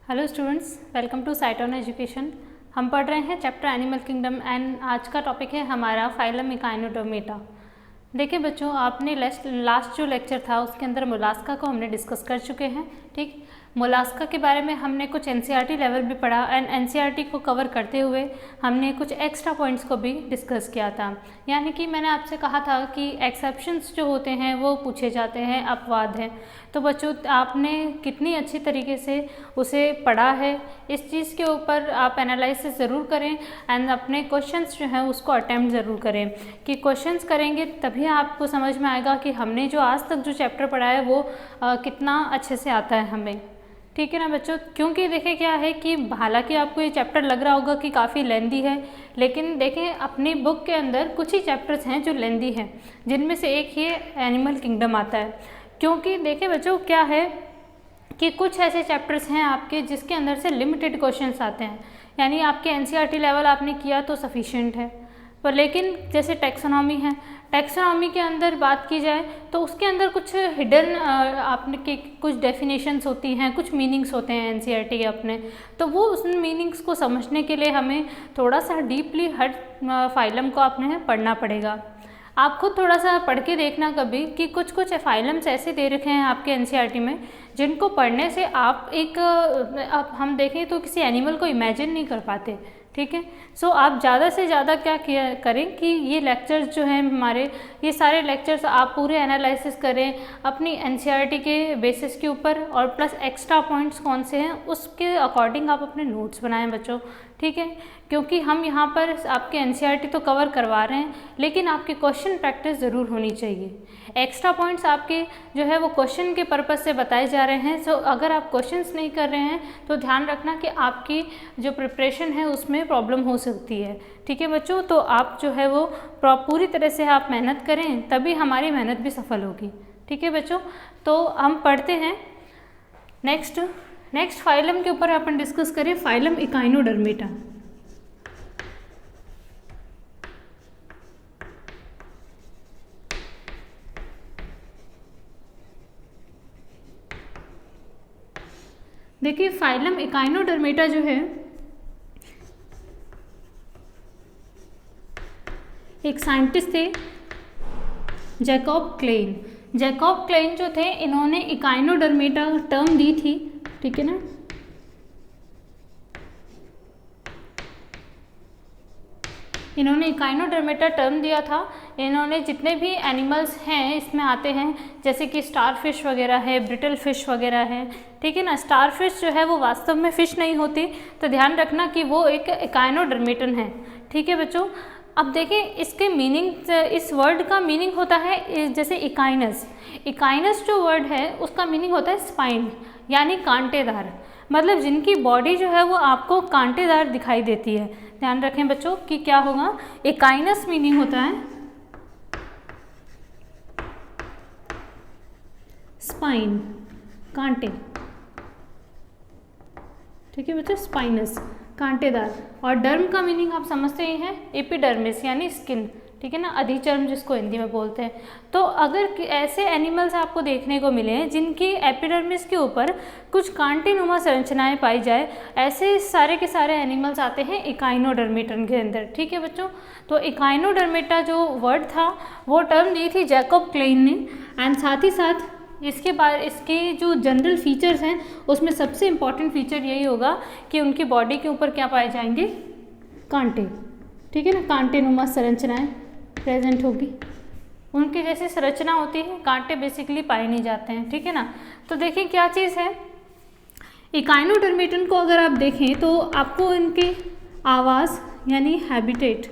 Hello students, welcome to Cyton education. हम पढ़ रहे हैं चैप्टर एनिमल किंगडम एंड आज का टॉपिक है हमारा फाइलम इकाइनोडर्मेटा। देखिए बच्चों, आपने लास्ट जो लेक्चर था उसके अंदर मोलास्का को हमने डिस्कस कर चुके हैं। ठीक, मोलास्का के बारे में हमने कुछ एनसीईआरटी लेवल भी पढ़ा एंड एनसीईआरटी को कवर करते हुए हमने कुछ एक्स्ट्रा पॉइंट्स को भी डिस्कस किया था। यानी कि मैंने आपसे कहा था कि एक्सेप्शंस जो होते हैं वो पूछे जाते हैं, अपवाद हैं। तो बच्चों, आपने कितनी अच्छी तरीके से उसे पढ़ा है, इस चीज़ के ऊपर आप एनालिसिस ज़रूर करें एंड अपने क्वेश्चंस जो हैं उसको अटेम्प्ट ज़रूर करें। कि क्वेश्चंस करेंगे तभी आपको समझ में आएगा कि हमने जो आज तक जो चैप्टर पढ़ा है वो कितना अच्छे से आता है हमें। ठीक है ना बच्चों, क्योंकि देखें क्या है कि हालांकि आपको ये चैप्टर लग रहा होगा कि काफ़ी लेंदी है, लेकिन देखें अपनी बुक के अंदर कुछ ही चैप्टर्स हैं जो लेंदी हैं, जिनमें से एक ही एनिमल किंगडम आता है। क्योंकि देखें बच्चों क्या है कि कुछ ऐसे चैप्टर्स हैं आपके जिसके अंदर से लिमिटेड क्वेश्चंस आते हैं, यानी आपके एनसीईआरटी लेवल आपने किया तो सफिशिएंट है। पर लेकिन जैसे टैक्सोनॉमी है, टैक्सोनॉमी के अंदर बात की जाए तो उसके अंदर कुछ हिडन आपने के कुछ डेफिनेशंस होती हैं, कुछ मीनिंग्स होते हैं एनसीईआरटी के अपने, तो वो उस मीनिंग्स को समझने के लिए हमें थोड़ा सा डीपली हर फाइलम को आपने पढ़ना पड़ेगा। आप खुद थोड़ा सा पढ़ के देखना कभी कि कुछ कुछ फाइलम्स ऐसे दे रखे हैं आपके एनसीईआरटी में जिनको पढ़ने से आप हम देखें तो किसी एनिमल को इमेजिन नहीं कर पाते। ठीक है, सो आप ज़्यादा से ज़्यादा क्या करें कि ये लेक्चर्स जो हैं हमारे, ये सारे लेक्चर्स आप पूरे एनालिसिस करें अपनी एनसीईआरटी के बेसिस के ऊपर, और प्लस एक्स्ट्रा पॉइंट्स कौन से हैं उसके अकॉर्डिंग आप अपने नोट्स बनाएं बच्चों। ठीक है, क्योंकि हम यहाँ पर आपके एनसीईआरटी तो कवर करवा रहे हैं, लेकिन आपकी क्वेश्चन प्रैक्टिस ज़रूर होनी चाहिए। एक्स्ट्रा पॉइंट्स आपके जो है वो क्वेश्चन के पर्पज़ से बताए जा रहे हैं। सो अगर आप क्वेश्चंस नहीं कर रहे हैं तो ध्यान रखना कि आपकी जो प्रिपरेशन है उसमें प्रॉब्लम हो सकती है। ठीक है बच्चों, तो आप जो है वो पूरी तरह से आप मेहनत करें, तभी हमारी मेहनत भी सफल होगी। ठीक है बच्चों, तो हम पढ़ते हैं नेक्स्ट फाइलम के ऊपर अपन डिस्कस करें, फाइलम इकाइनोडर्मेटा। देखिए फाइलम इकाइनोडर्मेटा जो है एक साइंटिस्ट थे, जैकब क्लेन। जैकब क्लेन जो थे, इन्होंने इकाइनोडर्मेटा टर्म दी थी। ठीक है ना, इन्होंने इकाइनोडर्मेटा टर्म दिया था। इन्होंने जितने भी एनिमल्स हैं इसमें आते हैं, जैसे कि स्टार फिश वगैरह है, ब्रिटल फिश वगैरह है। ठीक है ना, स्टार फिश जो है वो वास्तव में फ़िश नहीं होती, तो ध्यान रखना कि वो एक इकाइनोडर्मेटन है। ठीक है बच्चों, अब देखें इसके मीनिंग, इस वर्ड का मीनिंग होता है जैसे इकाइनस। इकाइनस जो वर्ड है उसका मीनिंग होता है स्पाइन, यानी कांटेदार, मतलब जिनकी बॉडी जो है वो आपको कांटेदार दिखाई देती है। ध्यान रखें बच्चों कि क्या होगा, इकाइनस मीनिंग होता है स्पाइन, कांटे। ठीक है बच्चों, स्पाइनस कांटेदार, और डर्म का मीनिंग आप समझते ही हैं, एपिडर्मिस यानी स्किन। ठीक है ना, अधिचर्म जिसको हिंदी में बोलते हैं। तो अगर ऐसे एनिमल्स आपको देखने को मिले हैं जिनकी एपिडर्मिस के ऊपर कुछ कांटेनुमा संरचनाएं पाई जाए, ऐसे सारे के सारे एनिमल्स आते हैं इकाइनोडर्मेटन के अंदर। ठीक है बच्चों, तो इकाइनोडर्मेटा जो वर्ड था वो टर्म दी थी जैकब क्लेन ने, एंड साथ ही साथ इसके बाद इसके जो जनरल फीचर्स हैं उसमें सबसे इम्पॉर्टेंट फीचर यही होगा कि उनकी बॉडी के ऊपर क्या पाए जाएंगे, कांटे। ठीक है ना, कांटेनुमा संरचनाएं प्रेजेंट होगी, उनकी जैसी संरचना होती है, कांटे बेसिकली पाए नहीं जाते हैं। ठीक है ना, तो देखिए क्या चीज़ है, इकाइनोडर्मेटन को अगर आप देखें तो आपको इनके आवास यानी हैबिटेट,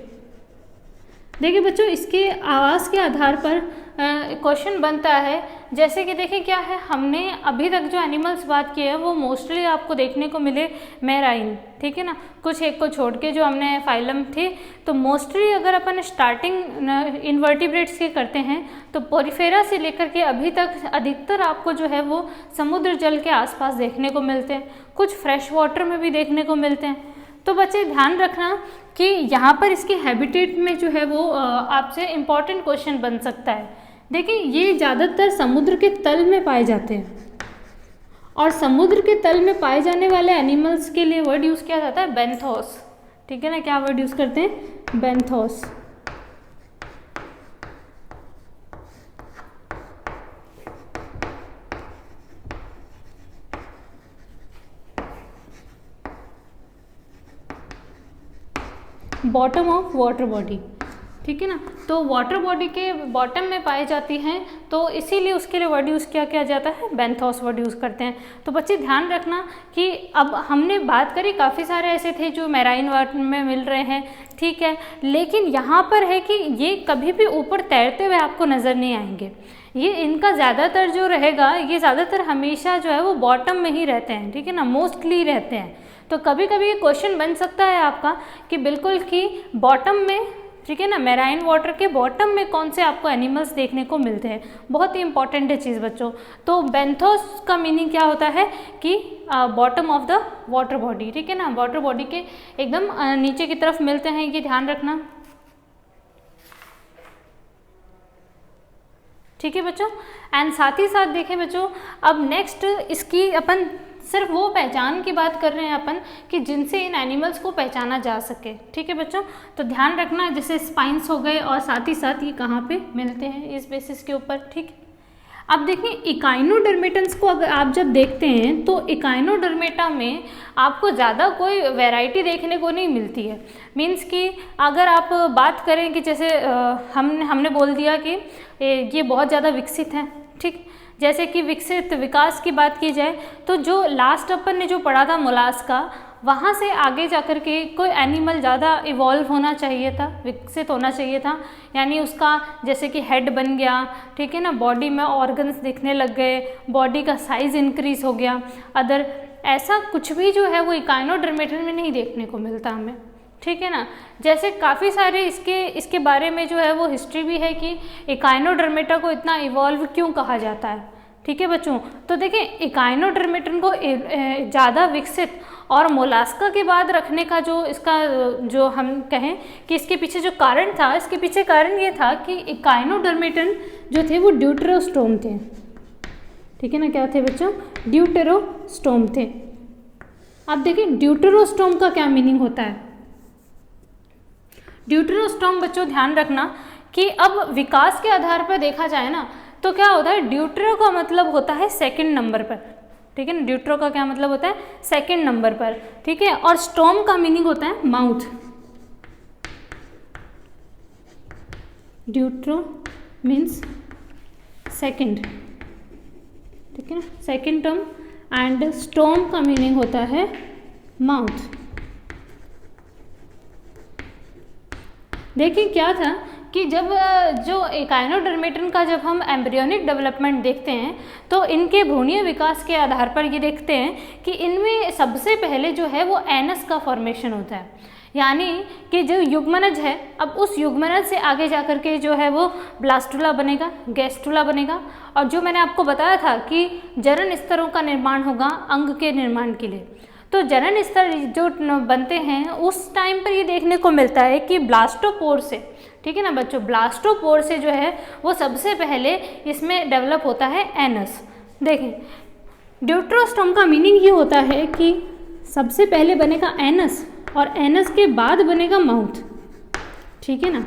देखिए बच्चों इसके आवाज़ के आधार पर क्वेश्चन बनता है। जैसे कि देखिए क्या है, हमने अभी तक जो एनिमल्स बात की है वो मोस्टली आपको देखने को मिले मेराइन। ठीक है ना, कुछ एक को छोड़ के जो हमने फाइलम थे, तो मोस्टली अगर अपन स्टार्टिंग इनवर्टिब्रेट्स की करते हैं तो पोरिफेरा से लेकर के अभी तक अधिकतर आपको जो है वो समुद्र जल के आसपास देखने को मिलते हैं, कुछ फ्रेश वाटर में भी देखने को मिलते हैं। तो बच्चे ध्यान रखना कि यहाँ पर इसके हैबिटेट में जो है वो आपसे इम्पॉर्टेंट क्वेश्चन बन सकता है। देखिए ये ज़्यादातर समुद्र के तल में पाए जाते हैं, और समुद्र के तल में पाए जाने वाले एनिमल्स के लिए वर्ड यूज़ किया जाता है बेंथोस, ठीक है ना। क्या वर्ड यूज़ करते हैं? Benthos. Bottom of water body, ठीक है ना। तो वाटर बॉडी के बॉटम में पाई जाती हैं, तो इसीलिए उसके लिए वर्ड यूज़ किया जाता है बेंथोस वर्ड यूज़ करते हैं। तो बच्चे ध्यान रखना कि अब हमने बात करी, काफ़ी सारे ऐसे थे जो मैराइन वाटर में मिल रहे हैं, ठीक है, लेकिन यहाँ पर है कि ये कभी भी ऊपर तैरते हुए आपको नज़र नहीं आएंगे। ये इनका ज़्यादातर जो रहेगा, ये ज़्यादातर हमेशा जो है वो बॉटम में ही रहते हैं, ठीक है ना, मोस्टली रहते हैं। तो कभी कभी ये क्वेश्चन बन सकता है आपका कि बिल्कुल कि बॉटम में, ठीक है ना, मैराइन वाटर के बॉटम में कौन से आपको एनिमल्स देखने को मिलते हैं। बहुत ही इंपॉर्टेंट है चीज़ बच्चों। तो बेंथोस का मीनिंग क्या होता है कि bottom of the water body, ठीक है ना, वाटर बॉडी के एकदम नीचे की तरफ मिलते हैं, ये ध्यान रखना, ठीक है बच्चों। एंड साथ ही साथ देखें बच्चों, अब नेक्स्ट इसकी अपन सिर्फ वो पहचान की बात कर रहे हैं अपन कि जिनसे इन एनिमल्स को पहचाना जा सके, ठीक है बच्चों। तो ध्यान रखना, जैसे स्पाइंस हो गए और साथ ही साथ ये कहाँ पे मिलते हैं, इस बेसिस के ऊपर, ठीक। अब देखिए इकाइनोडर्मेटन्स को अगर आप जब देखते हैं तो इकाइनोडर्मेटा में आपको ज़्यादा कोई वैरायटी देखने को नहीं मिलती है। मीन्स कि अगर आप बात करें कि जैसे हमने बोल दिया कि ये बहुत ज़्यादा विकसित हैं, ठीक। जैसे कि विकसित विकास की बात की जाए तो जो लास्ट अपन ने जो पढ़ा था मोलास्का, वहाँ से आगे जाकर के कोई एनिमल ज़्यादा इवॉल्व होना चाहिए था, विकसित होना चाहिए था। यानी उसका जैसे कि हेड बन गया, ठीक है ना, बॉडी में ऑर्गन्स दिखने लग गए, बॉडी का साइज़ इंक्रीज हो गया। अदर ऐसा कुछ भी जो है वो इकाइनोडर्मेटन में नहीं देखने को मिलता हमें, ठीक है ना। जैसे काफ़ी सारे इसके बारे में जो है वो हिस्ट्री भी है कि इकाइनोडर्मेटा को इतना इवॉल्व क्यों कहा जाता है, ठीक है बच्चों। तो देखिए इकाइनोडर्मेटन को ज़्यादा विकसित और मोलास्का के बाद रखने का जो इसका जो हम कहें कि इसके पीछे जो कारण था, इसके पीछे कारण ये था कि इकाइनोडर्मेटन जो थे वो ड्यूटेरोस्टोम थे, ठीक है ना। क्या थे बच्चों? ड्यूटेरोस्टोम थे। अब देखिए ड्यूटेरोस्टोम का क्या मीनिंग होता है। ड्यूटेरोस्टोम बच्चों ध्यान रखना कि अब विकास के आधार पर देखा जाए ना तो क्या होता है, ड्यूटेरो का मतलब होता है सेकंड नंबर पर, ठीक है ना। ड्यूटेरो का क्या मतलब होता है? सेकंड नंबर पर, ठीक है। और स्टोम का मीनिंग होता है माउथ। ड्यूटेरो मीन्स सेकंड, ठीक है ना, सेकंड टर्म। एंड स्टोम का मीनिंग होता है माउथ। देखिए क्या था कि जब जो इकाइनोडर्मेटन का जब हम एम्ब्रियोनिक डेवलपमेंट देखते हैं तो इनके भ्रूणीय विकास के आधार पर ये देखते हैं कि इनमें सबसे पहले जो है वो एनस का फॉर्मेशन होता है। यानी कि जो युग्मनज है, अब उस युग्मनज से आगे जाकर के जो है वो ब्लास्टुला बनेगा, गैस्ट्रुला बनेगा। और जो मैंने आपको बताया था कि जनन स्तरों का निर्माण होगा अंग के निर्माण के लिए, तो जनन स्तर जो बनते हैं उस टाइम पर ये देखने को मिलता है कि ब्लास्टोपोर से, ठीक है ना बच्चों, ब्लास्टोपोर से जो है वो सबसे पहले इसमें डेवलप होता है एनस। देखें ड्यूटेरोस्टोम का मीनिंग ये होता है कि सबसे पहले बनेगा एनस और एनस के बाद बनेगा माउथ, ठीक है ना।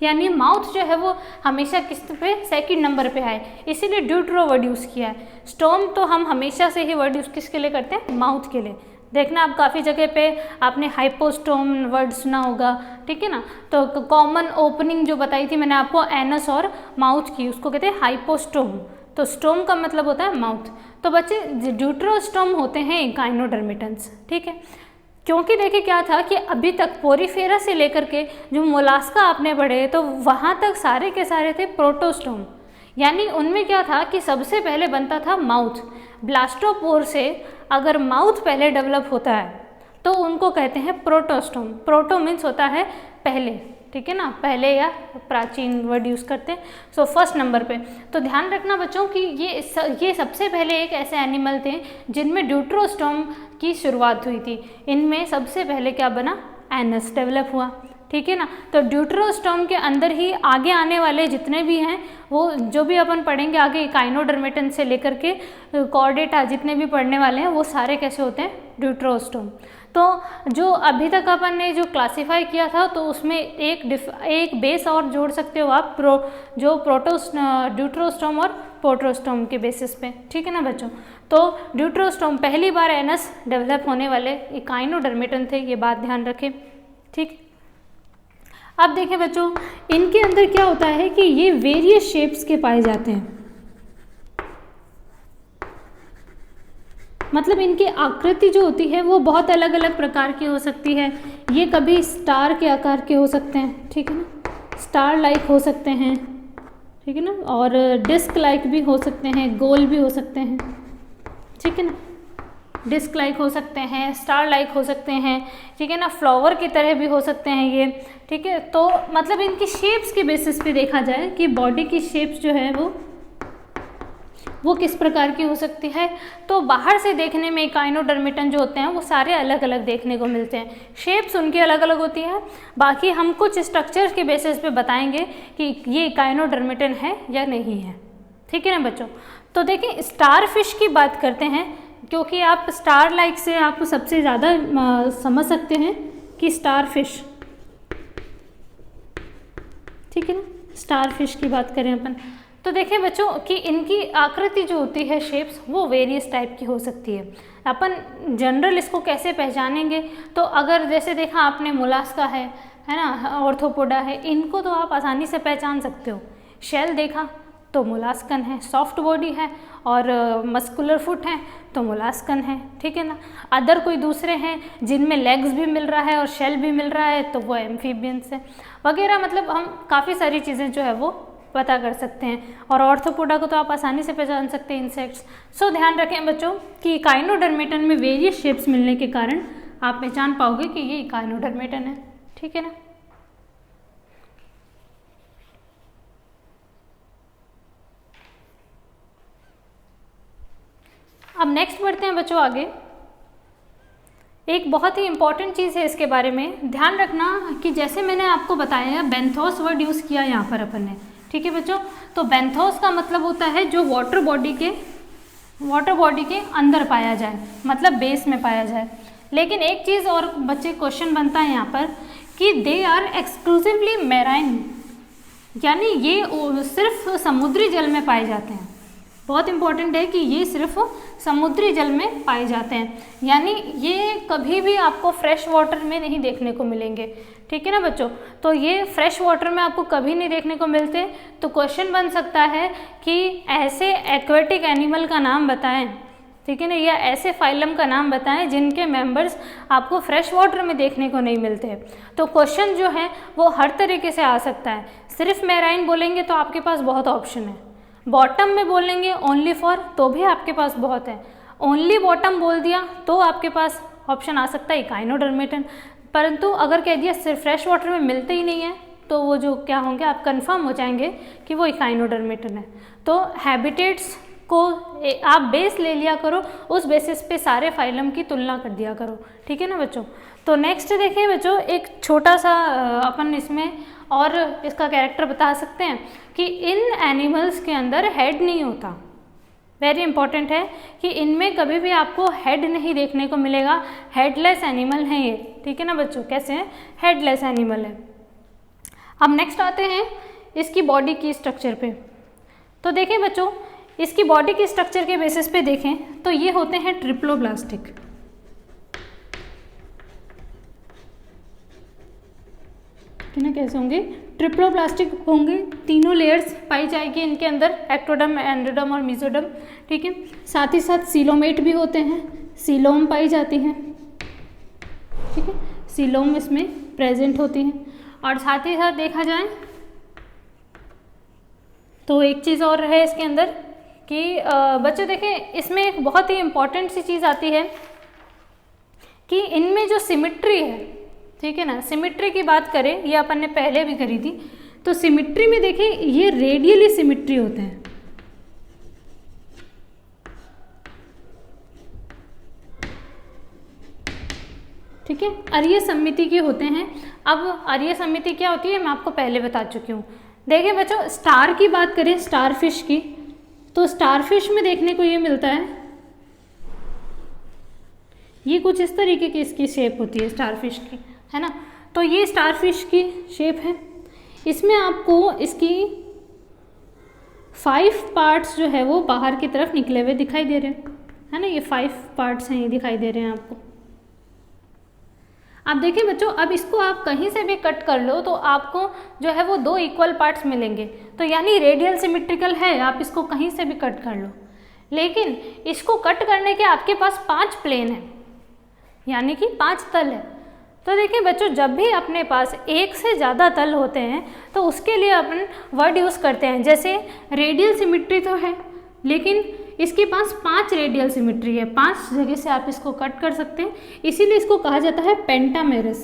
यानी माउथ जो है वो हमेशा किस पे? सेकंड नंबर पे आए, इसीलिए ड्यूटेरो वर्ड यूज़ किया है। स्टोम तो हम हमेशा से ही वर्ड यूज़ किसके लिए करते हैं? माउथ के लिए। देखना आप काफ़ी जगह पे आपने हाइपोस्टोम वर्ड सुना होगा, ठीक है ना। तो कॉमन ओपनिंग जो बताई थी मैंने आपको एनस और माउथ की, उसको कहते हैं हाइपोस्टोम। तो स्टोम का मतलब होता है माउथ। तो बच्चे ड्यूटेरोस्टोम होते हैं इकाइनोडर्मेटन्स, ठीक है। क्योंकि देखिए क्या था कि अभी तक पोरीफेरा से लेकर के जो मोलास्का आपने पढ़े तो वहाँ तक सारे के सारे थे प्रोटोस्टोम। यानी उनमें क्या था कि सबसे पहले बनता था माउथ। ब्लास्टोपोर से अगर माउथ पहले डेवलप होता है तो उनको कहते हैं प्रोटोस्टोम। प्रोटो मीन्स होता है पहले, ठीक है ना, पहले या प्राचीन वर्ड यूज़ करते हैं। सो फर्स्ट नंबर पे। तो ध्यान रखना बच्चों कि ये सबसे पहले एक ऐसे एनिमल थे जिनमें ड्यूटेरोस्टोम की शुरुआत हुई थी। इनमें सबसे पहले क्या बना? एनस डेवलप हुआ, ठीक है ना। तो ड्यूटेरोस्टोम के अंदर ही आगे आने वाले जितने भी हैं वो जो भी अपन पढ़ेंगे आगे इकाइनोडर्मेटन से लेकर के कॉर्डेटा जितने भी पढ़ने वाले हैं वो सारे कैसे होते हैं, ड्यूटेरोस्टोम। तो जो अभी तक अपन ने जो क्लासीफाई किया था तो उसमें एक बेस और जोड़ सकते हो आप ड्यूटेरोस्टोम और प्रोटोस्टोम के बेसिस पे, ठीक है ना बच्चों। तो ड्यूटेरोस्टोम पहली बार एनस डेवलप होने वाले इकाइनोडर्मेटन थे, ये बात ध्यान रखें, ठीक। अब देखें बच्चों, इनके अंदर क्या होता है कि ये वेरियस शेप्स के पाए जाते हैं, मतलब इनकी आकृति जो होती है वो बहुत अलग अलग प्रकार की हो सकती है। ये कभी स्टार के आकार के हो सकते हैं, ठीक है ना, स्टार लाइक हो सकते हैं, ठीक है ना, और डिस्क लाइक भी हो सकते हैं, गोल भी हो सकते हैं, ठीक है ना, डिस्क लाइक हो सकते हैं, स्टार लाइक हो सकते हैं, ठीक है ना, फ्लावर की तरह भी हो सकते हैं ये, ठीक है। तो मतलब इनकी शेप्स के बेसिस पे देखा जाए कि बॉडी की शेप्स जो है वो किस प्रकार की हो सकती है। तो बाहर से देखने में इकाइनोडर्मेटन जो होते हैं वो सारे अलग अलग देखने को मिलते हैं, शेप्स उनकी अलग अलग होती है। बाकी हम कुछ स्ट्रक्चर्स के बेसिस पे बताएंगे कि ये इकाइनोडर्मेटन है या नहीं है, ठीक है ना बच्चों। तो देखिए स्टार फिश की बात करते हैं, क्योंकि आप स्टार लाइक से आप सबसे ज़्यादा समझ सकते हैं कि स्टार फिश, ठीक है ना, स्टार फिश की बात करें अपन तो देखें बच्चों कि इनकी आकृति जो होती है शेप्स वो वेरियस टाइप की हो सकती है। अपन जनरल इसको कैसे पहचानेंगे, तो अगर जैसे देखा आपने मोलास्का है ना, ऑर्थोपोडा है, इनको तो आप आसानी से पहचान सकते हो। शेल देखा तो मोलास्कन है, सॉफ्ट बॉडी है और मस्कुलर फुट है तो मोलास्कन है, ठीक है ना। अदर कोई दूसरे हैं जिनमें लेग्स भी मिल रहा है और शेल भी मिल रहा है तो वो एम्फीबियंस है वगैरह, मतलब हम काफ़ी सारी चीज़ें जो है वो पता कर सकते हैं। और ऑर्थोपोडा को तो आप आसानी से पहचान सकते हैं, इंसेक्ट्स। सो ध्यान रखें बच्चों कि इकाइनोडर्मेटन में वेरियस शेप्स मिलने के कारण आप पहचान पाओगे कि ये इकाइनोडर्मेटन है, ठीक है ना। अब नेक्स्ट बढ़ते हैं बच्चों आगे। एक बहुत ही इंपॉर्टेंट चीज़ है इसके बारे में ध्यान रखना कि जैसे मैंने आपको बताया बेंथोस वर्ड यूज़ किया यहाँ पर अपन ने, ठीक है बच्चों। तो बेंथोस का मतलब होता है जो वाटर बॉडी के अंदर पाया जाए, मतलब बेस में पाया जाए। लेकिन एक चीज़ और बच्चे क्वेश्चन बनता है यहाँ पर कि दे आर एक्सक्लूसिवली मैराइन, यानी ये सिर्फ समुद्री जल में पाए जाते हैं। बहुत इंपॉर्टेंट है कि ये सिर्फ समुद्री जल में पाए जाते हैं, यानी ये कभी भी आपको फ्रेश वाटर में नहीं देखने को मिलेंगे, ठीक है ना बच्चों। तो ये फ्रेश वाटर में आपको कभी नहीं देखने को मिलते। तो क्वेश्चन बन सकता है कि ऐसे एक्वेटिक एनिमल का नाम बताएं, ठीक है ना, या ऐसे फाइलम का नाम बताएं जिनके मेंबर्स आपको फ्रेश वाटर में देखने को नहीं मिलते। तो क्वेश्चन जो है वो हर तरीके से आ सकता है। सिर्फ मैराइन बोलेंगे तो आपके पास बहुत ऑप्शन है, बॉटम में बोलेंगे ओनली फॉर तो भी आपके पास बहुत है, ओनली बॉटम बोल दिया तो आपके पास ऑप्शन आ सकता है इकाइनोडर्मेटन। परंतु अगर कह दिया सिर्फ फ्रेश वाटर में मिलते ही नहीं है तो वो जो क्या होंगे आप कंफर्म हो जाएंगे कि वो इकाइनोडर्मेटन है। तो हैबिटेट्स को आप बेस ले लिया करो, उस बेसिस पे सारे फाइलम की तुलना कर दिया करो, ठीक है ना बच्चों। तो नेक्स्ट देखिए बच्चों, एक छोटा सा अपन इसमें और इसका कैरेक्टर बता सकते हैं कि इन एनिमल्स के अंदर हेड नहीं होता। वेरी इंपॉर्टेंट है कि इनमें कभी भी आपको हेड नहीं देखने को मिलेगा, हेडलेस एनिमल हैं ये, ठीक है ना बच्चों। कैसे हैं? हेडलेस एनिमल है। अब नेक्स्ट आते हैं इसकी बॉडी की स्ट्रक्चर पे। तो देखें बच्चों, इसकी बॉडी की स्ट्रक्चर के बेसिस पे देखें तो ये होते हैं ट्रिप्लोब्लास्टिक, है ना। कैसे होंगे? ट्रिप्लोब्लास्टिक होंगे। तीनों लेयर्स पाई जाएगी इनके अंदर, एक्टोडर्म, एंडोडर्म और मेसोडर्म, ठीक है। साथ ही साथ सीलोमेट भी होते हैं, सीलोम पाई जाती हैं, ठीक है, सीलोम इसमें प्रेजेंट होती हैं। और साथ ही साथ देखा जाए तो एक चीज़ और है इसके अंदर कि बच्चों देखें इसमें एक बहुत ही इम्पॉर्टेंट सी चीज़ आती है कि इनमें जो सिमिट्री है, ठीक है ना, सिमिट्री की बात करें, ये अपन ने पहले भी करी थी। तो सिमिट्री में देखें ये रेडियली सिमिट्री होते हैं, ठीक है, अरीय समिति के होते हैं। अब अरीय समिति क्या होती है मैं आपको पहले बता चुकी हूँ। देखिए बच्चों, स्टार की बात करें, स्टार फिश की, तो स्टार फिश में देखने को ये मिलता है, ये कुछ इस तरीके की इसकी शेप होती है स्टार फिश की, है ना। तो ये स्टार फिश की शेप है। इसमें आपको इसकी 5 पार्ट्स जो है वो बाहर की तरफ निकले हुए दिखाई दे रहे हैं, है ना। ये 5 पार्ट्स हैं, ये दिखाई दे रहे हैं आपको। अब देखिए बच्चों, अब इसको आप कहीं से भी कट कर लो तो आपको जो है वो 2 इक्वल पार्ट्स मिलेंगे। तो यानी रेडियल सिमेट्रिकल है, आप इसको कहीं से भी कट कर लो। लेकिन इसको कट करने के आपके पास 5 प्लेन हैं, यानी कि 5 तल है। तो देखिए बच्चों, जब भी अपने पास एक से ज़्यादा तल होते हैं तो उसके लिए अपन वर्ड यूज़ करते हैं। जैसे रेडियल सिमेट्री तो है, लेकिन इसके पास 5 रेडियल सिमेट्री है, 5 जगह से आप इसको कट कर सकते हैं, इसीलिए इसको कहा जाता है पेंटामेरस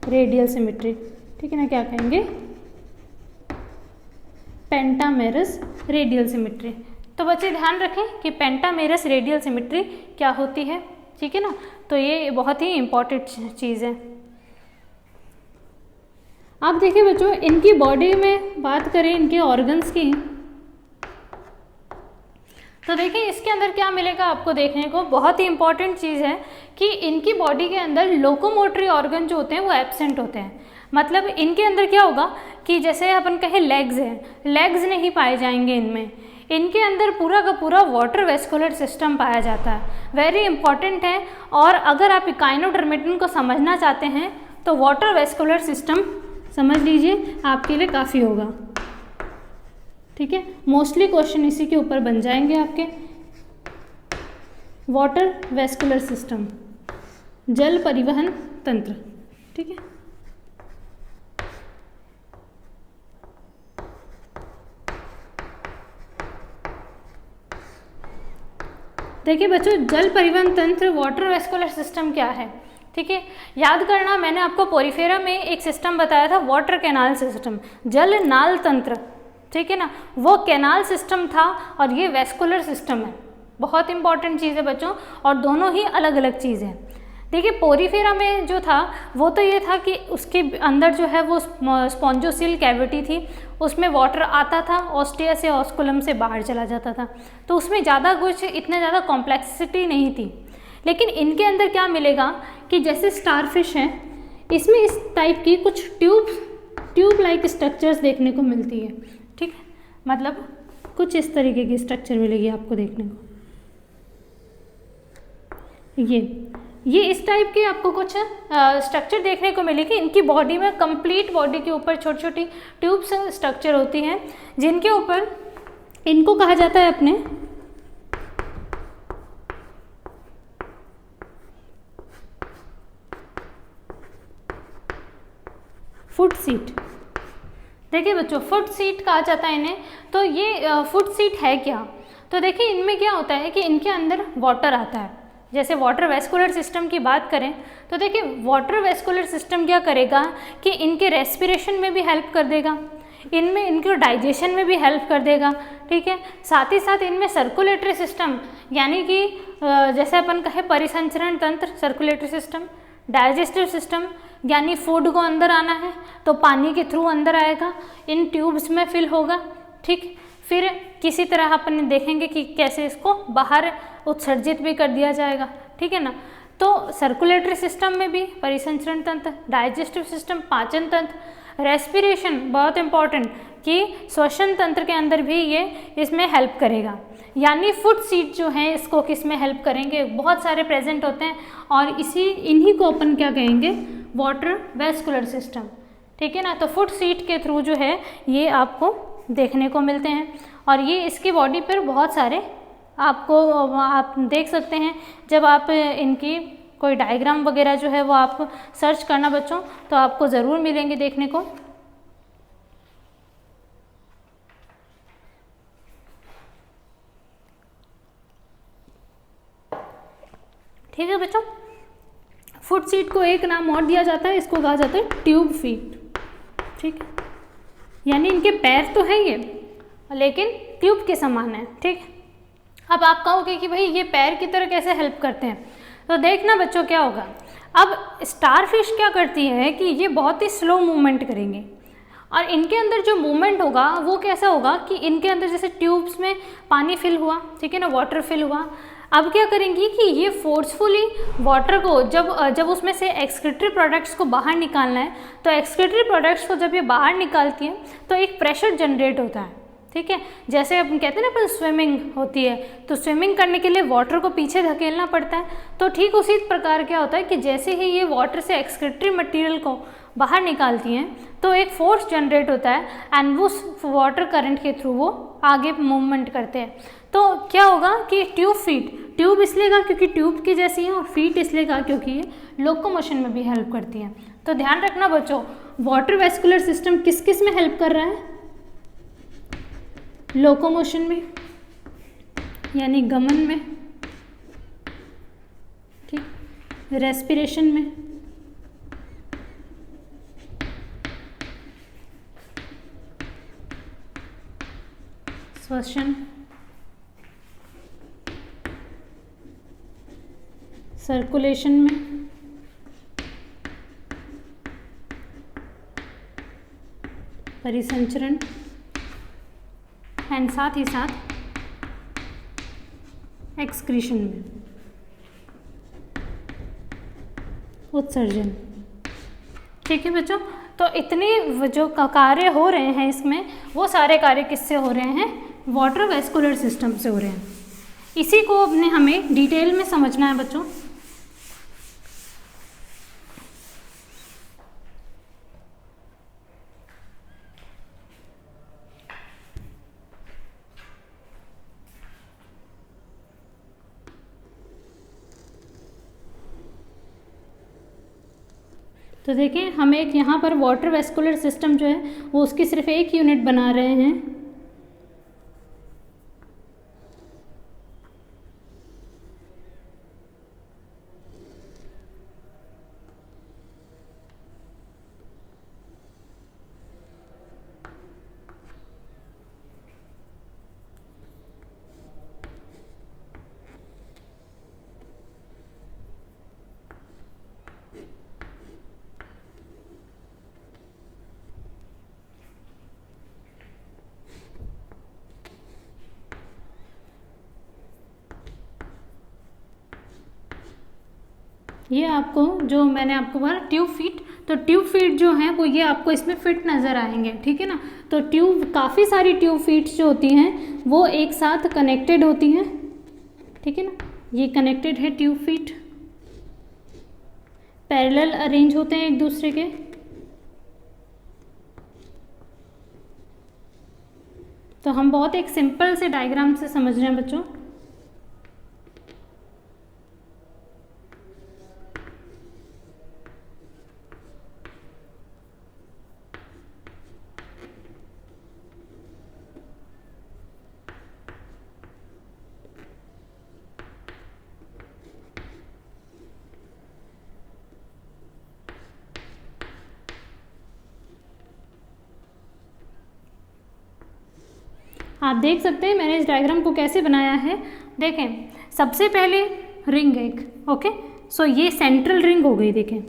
रेडियल सिमेट्री। ठीक है ना, क्या कहेंगे, पेंटामेरस रेडियल सिमेट्री। तो बच्चे ध्यान रखें कि पेंटामेरस रेडियल सिमेट्री क्या होती है, ठीक है ना। तो ये बहुत ही इम्पॉर्टेंट चीज़ है। आप देखिए बच्चों, इनकी बॉडी में बात करें, इनके ऑर्गन्स की, तो देखिए इसके अंदर क्या मिलेगा आपको देखने को। बहुत ही इंपॉर्टेंट चीज़ है कि इनकी बॉडी के अंदर लोकोमोटरी ऑर्गन जो होते हैं वो एब्सेंट होते हैं। मतलब इनके अंदर क्या होगा कि जैसे अपन कहें लेग्स हैं, लेग्स नहीं पाए जाएंगे इनमें। इनके अंदर पूरा का पूरा वाटर वेस्कुलर सिस्टम पाया जाता है, वेरी इंपॉर्टेंट है। और अगर आप इकाइनोडर्मेटन को समझना चाहते हैं तो वाटर वेस्कुलर सिस्टम समझ लीजिए, आपके लिए काफ़ी होगा। ठीक है, मोस्टली क्वेश्चन इसी के ऊपर बन जाएंगे आपके। वाटर वेस्कुलर सिस्टम, जल परिवहन तंत्र। ठीक है, देखिए बच्चों, जल परिवहन तंत्र, वाटर वेस्कुलर सिस्टम क्या है, ठीक है, याद करना। मैंने आपको पोरिफेरा में एक सिस्टम बताया था, वाटर कैनाल सिस्टम, जल नाल तंत्र, ठीक है ना, वो कैनाल सिस्टम था और ये वेस्कुलर सिस्टम है। बहुत इंपॉर्टेंट चीज़ है बच्चों, और दोनों ही अलग अलग चीज़ हैं। देखिए पोरिफेरा में जो था वो तो ये था कि उसके अंदर जो है वो स्पॉन्जोसिल कैविटी थी, उसमें वाटर आता था, ऑस्टिया से ऑस्कुलम से बाहर चला जाता था, तो उसमें ज़्यादा कुछ इतना ज़्यादा कॉम्प्लेक्सिटी नहीं थी। लेकिन इनके अंदर क्या मिलेगा कि जैसे स्टारफिश है, इसमें इस टाइप की कुछ ट्यूब लाइक स्ट्रक्चर्स देखने को मिलती है। ठीक है, मतलब कुछ इस तरीके की स्ट्रक्चर मिलेगी आपको देखने को। ये इस टाइप के आपको कुछ स्ट्रक्चर देखने को मिलेगी। इनकी बॉडी में, कंप्लीट बॉडी के ऊपर छोटी छोटी ट्यूब्स स्ट्रक्चर होती हैं, जिनके ऊपर इनको कहा जाता है अपने फुट सीट। देखिए बच्चों, फुट सीट कहा जाता है इन्हें। तो ये फुट सीट है क्या, तो देखिए इनमें क्या होता है कि इनके अंदर वाटर आता है। जैसे वाटर वेस्कुलर सिस्टम की बात करें तो देखिए वाटर वेस्कुलर सिस्टम क्या करेगा कि इनके रेस्पिरेशन में भी हेल्प कर देगा, इनमें इनके डाइजेशन में भी हेल्प कर देगा। ठीक है, साथ ही साथ इनमें सर्कुलेटरी सिस्टम, यानी कि जैसे अपन कहें परिसंचरण तंत्र, सर्कुलेटरी सिस्टम, डाइजेस्टिव सिस्टम, यानी फूड को अंदर आना है तो पानी के थ्रू अंदर आएगा, इन ट्यूब्स में फिल होगा। ठीक, फिर किसी तरह अपन देखेंगे कि कैसे इसको बाहर उत्सर्जित भी कर दिया जाएगा। ठीक है ना, तो सर्कुलेटरी सिस्टम में भी परिसंचरण तंत्र, डाइजेस्टिव सिस्टम, पाचन तंत्र, रेस्पिरेशन बहुत इंपॉर्टेंट कि श्वसन तंत्र के अंदर भी ये इसमें हेल्प करेगा। यानी फुट सीट जो है इसको किस में हेल्प करेंगे, बहुत सारे प्रेजेंट होते हैं और इन्हीं को अपन क्या कहेंगे, वाटर वेस्कुलर सिस्टम। ठीक है ना, तो फुट सीट के थ्रू जो है ये आपको देखने को मिलते हैं और ये इसकी बॉडी पर बहुत सारे आपको आप देख सकते हैं। जब आप इनकी कोई डायग्राम वगैरह जो है वो आप सर्च करना बच्चों तो आपको ज़रूर मिलेंगे देखने को। ठीक है बच्चों, फुट सीट को एक नाम और दिया जाता है, इसको कहा जाता है ट्यूब फीट। ठीक है, यानी इनके पैर तो है ये लेकिन ट्यूब के समान है। ठीक, अब आप कहोगे कि भाई ये पैर की तरह कैसे हेल्प करते हैं, तो देखना बच्चों क्या होगा। अब स्टारफिश क्या करती है कि ये बहुत ही स्लो मूवमेंट करेंगे और इनके अंदर जो मूवमेंट होगा वो कैसा होगा कि इनके अंदर जैसे ट्यूब्स में पानी फिल हुआ, ठीक है ना, वाटर फिल हुआ। अब क्या करेंगी कि ये फोर्सफुली वाटर को जब उसमें से एक्सक्रीटरी प्रोडक्ट्स को बाहर निकालना है, तो एक्सक्रीटरी प्रोडक्ट्स को जब ये बाहर निकालती हैं तो एक प्रेशर जनरेट होता है, ठीक है। जैसे अपन कहते हैं ना, अपन स्विमिंग होती है तो स्विमिंग करने के लिए वाटर को पीछे धकेलना पड़ता है, तो ठीक उसी प्रकार क्या होता है कि जैसे ही ये वाटर से एक्सक्रीटरी मटेरियल को बाहर निकालती हैं तो एक फोर्स जनरेट होता है एंड उस वाटर करंट के थ्रू वो आगे मूवमेंट करते हैं। तो क्या होगा कि ट्यूब इसलिए का क्योंकि ट्यूब की जैसी है और फीट इसलिए का क्योंकि ये लोकोमोशन में भी हेल्प करती हैं। तो ध्यान रखना बच्चों, वाटर वेस्कुलर सिस्टम किस किस में हेल्प कर रहा है? लोकोमोशन में यानी गमन में, ठीक, रेस्पिरेशन में, श्वसन, सर्कुलेशन में, परिसंचरण एंड साथ ही साथ एक्सक्रीशन में, उत्सर्जन, ठीक है बच्चों। तो इतने जो कार्य हो रहे हैं इसमें, वो सारे कार्य किससे हो रहे हैं? वाटर वेस्कुलर सिस्टम से हो रहे हैं। इसी को अपने हमें डिटेल में समझना है बच्चों। तो देखें, हम एक यहाँ पर वाटर वेस्कुलर सिस्टम जो है वो उसकी सिर्फ एक यूनिट बना रहे हैं। ये आपको जो मैंने आपको बोला ट्यूब फीट, तो ट्यूब फीट जो हैं वो ये आपको इसमें फिट नज़र आएंगे, ठीक है ना। तो ट्यूब, काफ़ी सारी ट्यूब फीट्स जो होती हैं वो एक साथ कनेक्टेड होती हैं, ठीक है ना। ये कनेक्टेड है ट्यूब फीट, पैरेलल अरेंज होते हैं एक दूसरे के। तो हम बहुत एक सिंपल से डायग्राम से समझ रहे हैं बच्चों। आप देख सकते हैं मैंने इस डायग्राम को कैसे बनाया है। देखें, सबसे पहले रिंग एक, ओके, सो ये सेंट्रल रिंग हो गई, देखें,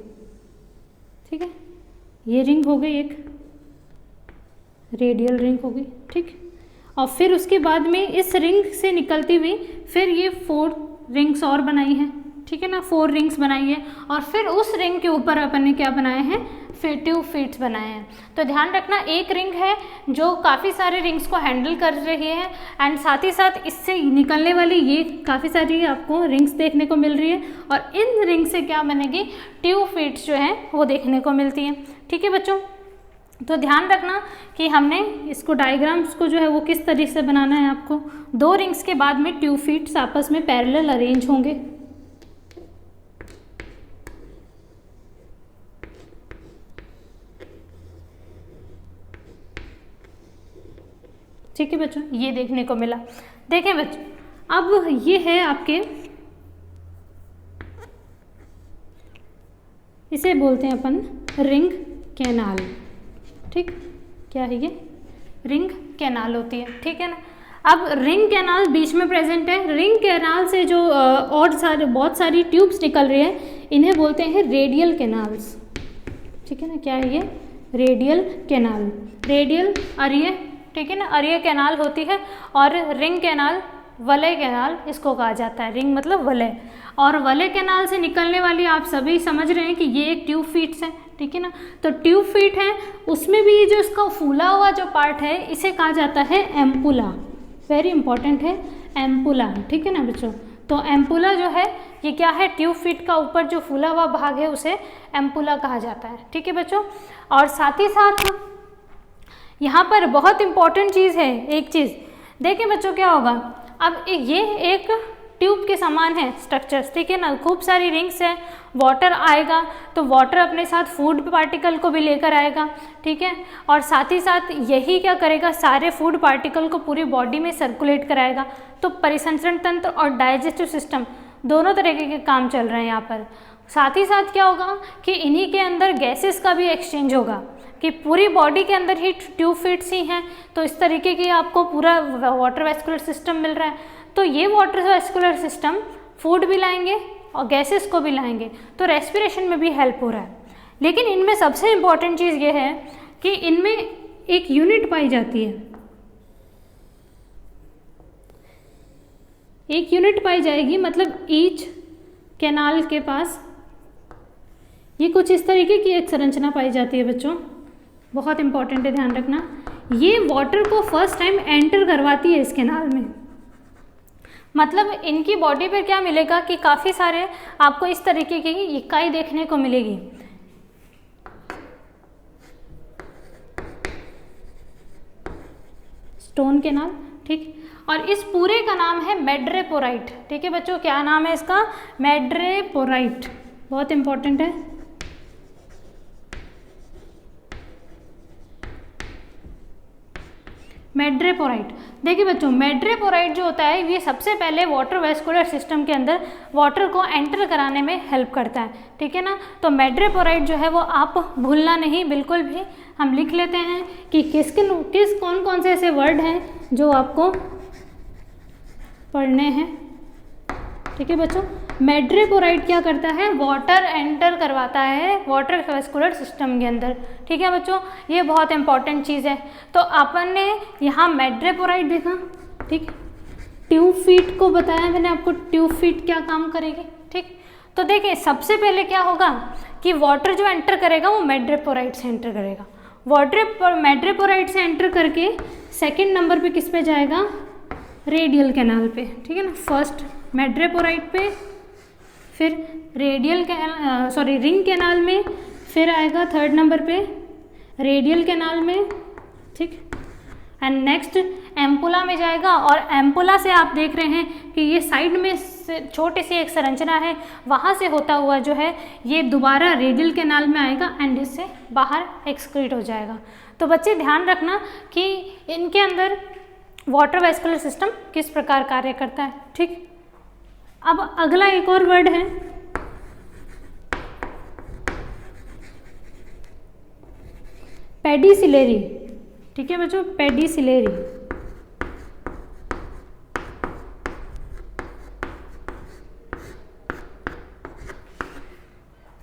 ठीक है, ये रिंग हो गई, एक रेडियल रिंग हो गई, ठीक। और फिर उसके बाद में इस रिंग से निकलती हुई फिर ये 4 रिंग्स और बनाई हैं, ठीक है ना, 4 रिंग्स बनाई है। और फिर उस रिंग के ऊपर अपन ने क्या बनाए हैं? ट्यूब फीट्स बनाए हैं। तो ध्यान रखना, एक रिंग है जो काफ़ी सारे रिंग्स को हैंडल कर रही है एंड साथ ही साथ इससे निकलने वाली ये काफ़ी सारी आपको रिंग्स देखने को मिल रही है और इन रिंग से क्या बनेगी? ट्यूब फीट्स जो हैं वो देखने को मिलती हैं, ठीक है बच्चों। तो ध्यान रखना कि हमने इसको डायग्राम्स को जो है वो किस तरीके से बनाना है आपको। 2 रिंग्स के बाद में ट्यूब फीट्स आपस में पैरेलल अरेंज होंगे, ठीक है बच्चों, ये देखने को मिला। देखें बच्चों, अब ये है आपके, इसे बोलते हैं अपन रिंग कैनाल, ठीक, क्या है ये? रिंग कैनाल होती है, ठीक है ना। अब रिंग कैनाल बीच में प्रेजेंट है। रिंग कैनाल से जो और बहुत सारी ट्यूब्स निकल रही है, इन्हें बोलते हैं रेडियल कैनाल्स, ठीक है ना। क्या है ये? रेडियल कैनाल, रेडियल अरीय, ठीक है ना, अरीय कैनाल होती है। और रिंग कैनाल, वलय कैनाल इसको कहा जाता है। रिंग मतलब वलय, और वलय कैनाल से निकलने वाली, आप सभी समझ रहे हैं कि ये एक ट्यूब फीट्स है, ठीक है ना। तो ट्यूब फीट है, उसमें भी जो इसका फूला हुआ जो पार्ट है इसे कहा जाता है एम्पुला। वेरी इंपॉर्टेंट है एम्पुला, ठीक है ना बच्चों। तो एम्पुला जो है ये क्या है? ट्यूब फीट का ऊपर जो फूला हुआ भाग है उसे एम्पुला कहा जाता है, ठीक है बच्चों। और साथ ही साथ यहाँ पर बहुत इंपॉर्टेंट चीज़ है, एक चीज़ देखिए बच्चों, क्या होगा अब ये एक ट्यूब के समान है स्ट्रक्चर्स, ठीक है ना। खूब सारी रिंग्स है, वाटर आएगा तो वाटर अपने साथ फूड पार्टिकल को भी लेकर आएगा, ठीक है। और साथ ही साथ यही क्या करेगा? सारे फूड पार्टिकल को पूरी बॉडी में सर्कुलेट कराएगा। तो परिसंचरण तंत्र और डाइजेस्टिव सिस्टम दोनों तरीके के काम चल रहे हैं यहाँ पर। साथ ही साथ क्या होगा कि इन्हीं के अंदर गैसेस का भी एक्सचेंज होगा, कि पूरी बॉडी के अंदर ही ट्यूब फीट्स ही हैं, तो इस तरीके की आपको पूरा वाटर वेस्कुलर सिस्टम मिल रहा है। तो ये वाटर वेस्कुलर सिस्टम फूड भी लाएंगे और गैसेस को भी लाएंगे, तो रेस्पिरेशन में भी हेल्प हो रहा है। लेकिन इनमें सबसे इम्पॉर्टेंट चीज़ ये है कि इनमें एक यूनिट पाई जाती है, एक यूनिट पाई जाएगी, मतलब ईच कैनाल के पास ये कुछ इस तरीके की एक संरचना पाई जाती है बच्चों। बहुत इंपॉर्टेंट है, ध्यान रखना। ये वाटर को फर्स्ट टाइम एंटर करवाती है इस कैनाल में। मतलब इनकी बॉडी पर क्या मिलेगा कि काफ़ी सारे आपको इस तरीके की इकाई देखने को मिलेगी। स्टोन कैनाल, ठीक। और इस पूरे का नाम है मैड्रेपोराइट, ठीक है बच्चों। क्या नाम है इसका? मैड्रेपोराइट, बहुत इंपॉर्टेंट है। मैड्रेपोराइट, देखिए बच्चों, मैड्रेपोराइट जो होता है ये सबसे पहले वाटर वेस्कुलर सिस्टम के अंदर वाटर को एंटर कराने में हेल्प करता है, ठीक है ना। तो मैड्रेपोराइट जो है वो आप भूलना नहीं बिल्कुल भी। हम लिख लेते हैं कि किस कौन कौन से ऐसे वर्ड हैं जो आपको पढ़ने हैं, ठीक है बच्चों। मैड्रेपोराइट क्या करता है? वाटर एंटर करवाता है वाटर वेस्कुलर सिस्टम के अंदर, ठीक है बच्चों। ये बहुत इंपॉर्टेंट चीज़ है। तो अपन ने यहाँ मैड्रेपोराइट देखा, ठीक। ट्यूब फीट को बताया मैंने आपको, ट्यूब फीट क्या काम करेगी, ठीक। तो देखिए सबसे पहले क्या होगा कि वाटर जो एंटर करेगा वो मैड्रेपोराइट से एंटर करेगा। मैड्रेपोराइट से एंटर करके सेकेंड नंबर पे किस पे जाएगा? रेडियल कैनाल पे, ठीक है ना। फर्स्ट मैड्रेपोराइट पे, फिर रिंग कैनाल में, फिर आएगा थर्ड नंबर पे रेडियल कैनाल में, ठीक। एंड नेक्स्ट एम्पुला में जाएगा। और एम्पुला से आप देख रहे हैं कि ये साइड में छोटी सी एक संरचना है, वहाँ से होता हुआ जो है ये दोबारा रेडियल कैनाल में आएगा एंड इससे बाहर एक्सक्रीट हो जाएगा। तो बच्चे ध्यान रखना कि इनके अंदर वाटर वेस्कुलर सिस्टम किस प्रकार कार्य करता है, ठीक। अब अगला एक और वर्ड है पेडिसिलेरी, ठीक है बच्चों, पेडिसिलेरी।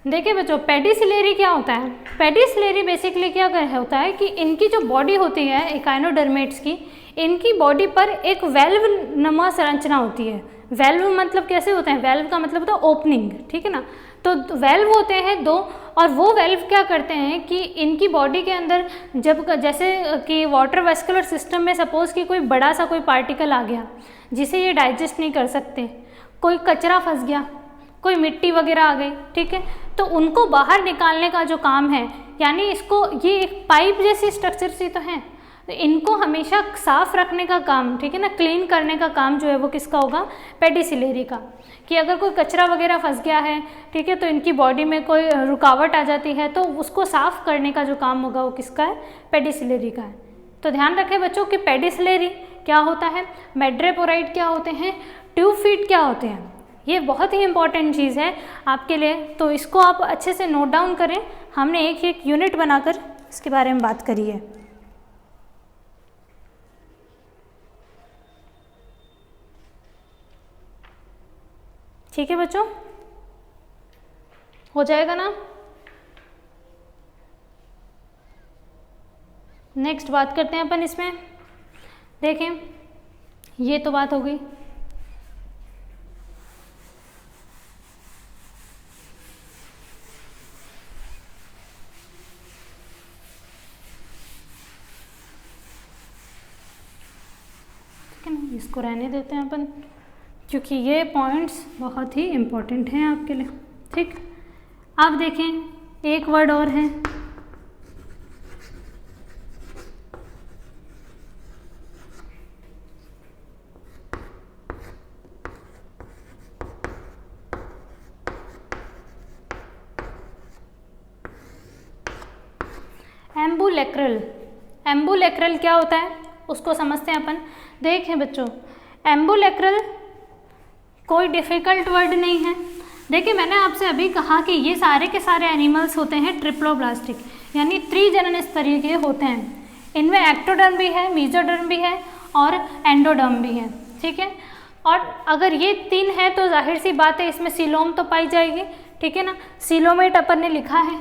देखिए बच्चों, पेडिसिलेरी क्या होता है? पेडिसिलेरी बेसिकली क्या होता है कि इनकी जो बॉडी होती है इकाइनोडर्मेट्स की, इनकी बॉडी पर एक वेल्व नुमा संरचना होती है। वेल्व मतलब कैसे होते हैं? वेल्व का मतलब होता है ओपनिंग, ठीक है ना। तो वेल्व होते हैं दो, और वो वेल्व क्या करते हैं कि इनकी बॉडी के अंदर जब जैसे कि वाटर वेस्कुलर सिस्टम में सपोज कि कोई बड़ा सा कोई पार्टिकल आ गया जिसे ये डाइजेस्ट नहीं कर सकते, कोई कचरा फंस गया, कोई मिट्टी वगैरह आ गई, ठीक है, तो उनको बाहर निकालने का जो काम है, यानी इसको ये एक पाइप जैसी स्ट्रक्चर सी तो है, तो इनको हमेशा साफ रखने का काम, ठीक है ना, क्लीन करने का काम जो है वो किसका होगा? पेडिसिलेरी का। कि अगर कोई कचरा वगैरह फंस गया है, ठीक है, तो इनकी बॉडी में कोई रुकावट आ जाती है तो उसको साफ करने का जो काम होगा वो किसका है? पेडिसिलेरी का है। तो ध्यान रखें बच्चों कि पेडिसिलेरी क्या होता है, मैड्रेपोराइट क्या होते हैं, ट्यूब फीट क्या होते हैं। ये बहुत ही इंपॉर्टेंट चीज़ है आपके लिए, तो इसको आप अच्छे से नोट डाउन करें। हमने एक एक यूनिट बनाकर इसके बारे में बात करी है। ठीक है बच्चों, हो जाएगा ना। नेक्स्ट बात करते हैं अपन इसमें। देखें, ये तो बात हो गई। इसको रहने देते हैं अपन, क्योंकि ये पॉइंट्स बहुत ही इम्पोर्टेंट हैं आपके लिए। ठीक, अब देखें एक वर्ड और है, एम्बुलेक्रल। एम्बुलेक्रल क्या होता है उसको समझते हैं अपन। देखें बच्चों, एम्बुलेक्रल कोई डिफ़िकल्ट वर्ड नहीं है। देखिए, मैंने आपसे अभी कहा कि ये सारे के सारे एनिमल्स होते हैं ट्रिप्लोब्लास्टिक, यानी त्रिजनन स्तरीय के होते हैं। इनमें एक्टोडर्म भी है, मेसोडर्म भी है और एंडोडर्म भी है। ठीक है, और अगर ये तीन है तो जाहिर सी बात है इसमें सीलोम तो पाई जाएगी। ठीक है ना, सीलोमेट अपन ने लिखा है।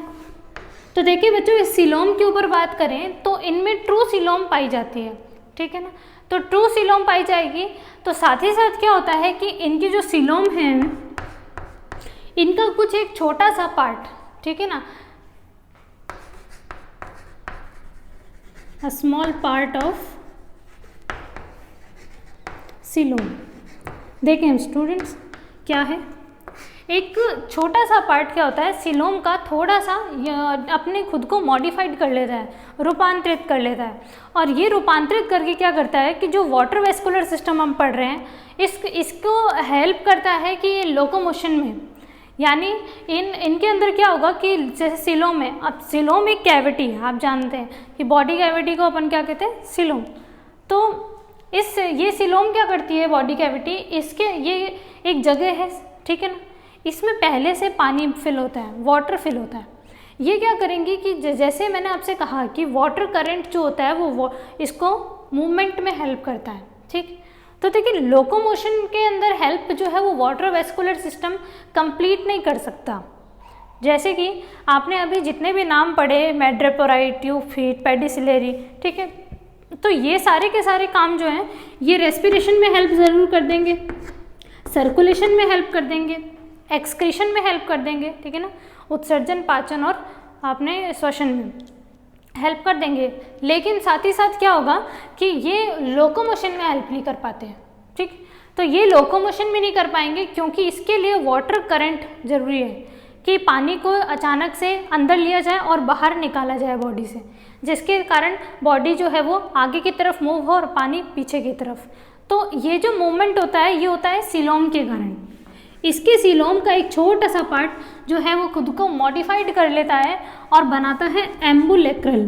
तो देखिए बच्चों, इस सीलोम के ऊपर बात करें तो इनमें ट्रू सीलोम पाई जाती है। ठीक है ना, तो ट्रू सीलोम पाई जाएगी। तो साथ ही साथ क्या होता है कि इनकी जो सीलोम है, इनका कुछ एक छोटा सा पार्ट, ठीक है ना, a small part of coelom. देखें स्टूडेंट्स, क्या है, एक छोटा सा पार्ट क्या होता है सीलोम का, थोड़ा सा अपने खुद को मॉडिफाइड कर लेता है, रूपांतरित कर लेता है। और ये रूपांतरित करके क्या करता है कि जो वाटर वेस्कुलर सिस्टम हम पढ़ रहे हैं, इसको हेल्प करता है कि ये लोकोमोशन में, यानी इनके अंदर क्या होगा कि जैसे सीलोम है, अब सीलोम एक कैविटी है, आप जानते हैं कि बॉडी कैविटी को अपन क्या कहते हैं, सीलोम। तो ये सीलोम क्या करती है, बॉडी कैविटी, इसके ये एक जगह है, ठीक है ना, इसमें पहले से पानी फिल होता है, वाटर फिल होता है। ये क्या करेंगी कि जैसे मैंने आपसे कहा कि वाटर करंट जो होता है वो इसको मूवमेंट में हेल्प करता है। ठीक, तो देखिए लोकोमोशन के अंदर हेल्प जो है वो वाटर वेस्कुलर सिस्टम कंप्लीट नहीं कर सकता। जैसे कि आपने अभी जितने भी नाम पढ़े, मैड्रेपोराइट, ट्यूबफिट, पेडिसिलरी, ठीक है, तो ये सारे के सारे काम जो हैं ये रेस्पिरेशन में हेल्प ज़रूर कर देंगे, सर्कुलेशन में हेल्प कर देंगे, एक्सक्रीशन में हेल्प कर देंगे, ठीक है ना, उत्सर्जन, पाचन और आपने श्वसन में हेल्प कर देंगे। लेकिन साथ ही साथ क्या होगा कि ये लोकोमोशन में हेल्प नहीं कर पाते हैं। ठीक, तो ये लोकोमोशन में नहीं कर पाएंगे क्योंकि इसके लिए वाटर करंट जरूरी है कि पानी को अचानक से अंदर लिया जाए और बाहर निकाला जाए बॉडी से, जिसके कारण बॉडी जो है वो आगे की तरफ मूव हो और पानी पीछे की तरफ। तो ये जो मूवमेंट होता है ये होता है सीलोम के कारण। इसके सीलोम का एक छोटा सा पार्ट जो है वो खुद को मॉडिफाइड कर लेता है और बनाता है एम्बुलेक्रल।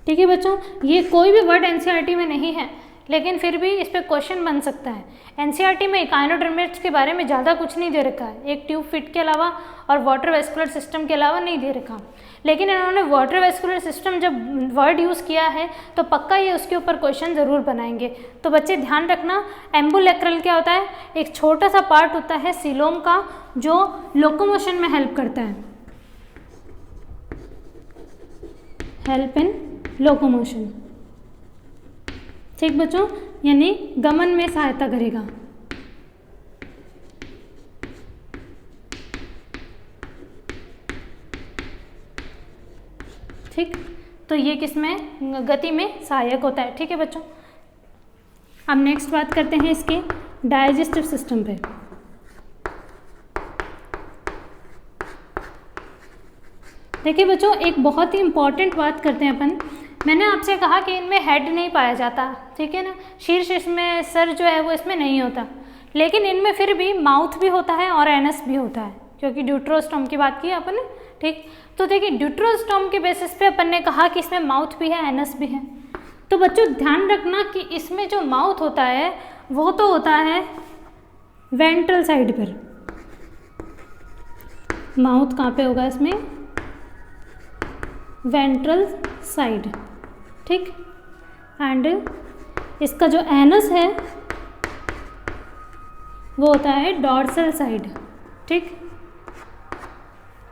ठीक है बच्चों, ये कोई भी वर्ड एनसीईआरटी में नहीं है, लेकिन फिर भी इस पर क्वेश्चन बन सकता है। एनसीईआरटी में इकाइनोडर्मेट्स के बारे में ज़्यादा कुछ नहीं दे रखा है, एक ट्यूब फिट के अलावा और वाटर वेस्कुलर सिस्टम के अलावा नहीं दे रखा। लेकिन इन्होंने वाटर वेस्कुलर सिस्टम जब वर्ड यूज़ किया है तो पक्का ये उसके ऊपर क्वेश्चन ज़रूर बनाएंगे। तो बच्चे ध्यान रखना, एम्बुलेक्रल क्या होता है, एक छोटा सा पार्ट होता है सीलोम का जो लोकोमोशन में हेल्प करता है, हेल्प इन लोकोमोशन। ठीक बच्चों, यानी गमन में सहायता करेगा। ठीक, तो ये किसमें, गति में सहायक होता है। ठीक है बच्चों, अब नेक्स्ट बात करते हैं इसके डाइजेस्टिव सिस्टम पे। देखिए बच्चों, एक बहुत ही इम्पॉर्टेंट बात करते हैं अपन। मैंने आपसे कहा कि इनमें हेड नहीं पाया जाता, ठीक है ना, शीर्ष इसमें सर जो है वो इसमें नहीं होता, लेकिन इनमें फिर भी माउथ भी होता है और एनस भी होता है, क्योंकि ड्यूट्रोस्टोम की बात की अपन ने। ठीक, तो देखिए ड्यूट्रोस्टोम के बेसिस पे अपन ने कहा कि इसमें माउथ भी है, एनस भी है। तो बच्चों ध्यान रखना कि इसमें जो माउथ होता है वो तो होता है वेंट्रल साइड पर। माउथ कहाँ पे होगा इसमें, वेंट्रल साइड। ठीक, एंड इसका जो एनस है वो होता है डॉर्सल साइड। ठीक।